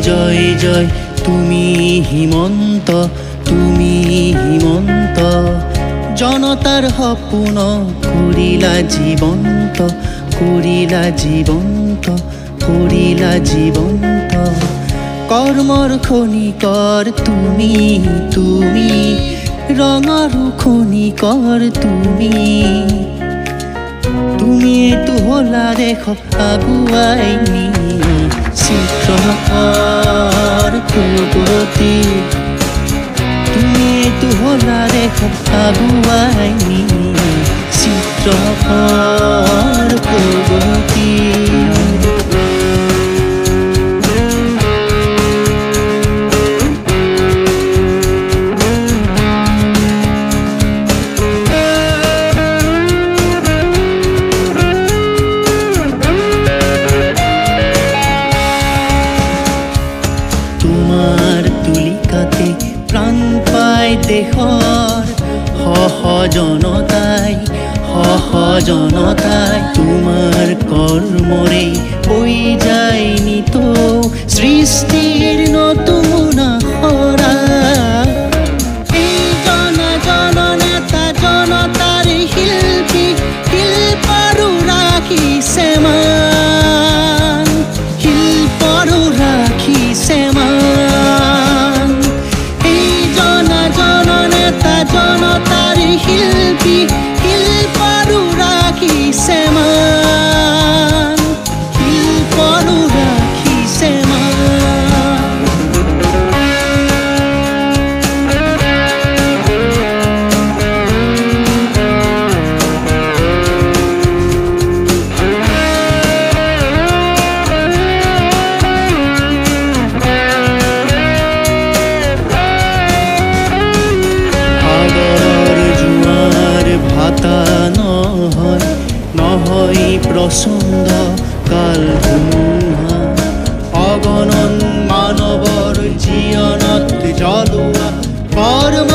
জয় জয় তুমি হিমন্ত, তুমি হিমন্ত। জনতাৰ সপোন কৰিলা জীবন্ত, কৰিলা জীবন্ত, কৰিলা জীবন্ত। কৰ্মৰ খনিকৰ তুমি, তুমি ৰঙৰো খনিকৰ তুমি। তুমিয়েতো হলা দেশ আগুৱাই নি চিত্ৰৰ প্ৰগতি। তুমিয়েতো হলা দেশ আগুৱাই নি চিত্ৰৰ প্ৰগতি। তোমাৰ তুলিকাতে প্ৰাণ পায় দেশৰ সহজনতাই, সহজনতাই। তোমাৰ কৰ্মৰে বৈ যায় নিত সৃষ্টিৰ নতুন আখৰা। এই জননেতা জনতাৰ শিল্পী, শিল্পৰো ৰাখিছে মান, শিল্পৰো ৰাখিছে মান। এই জননেতা জনতাৰ শিল্পী, শিল্পৰো ৰাখিছে মান, শিল্পৰো ৰাখিছে মান। নহয় নহয় প্ৰচণ্ড কাল ধুমুহা। অগণন মানৱৰ জীৱনত জ্বলোৱা কৰ্ম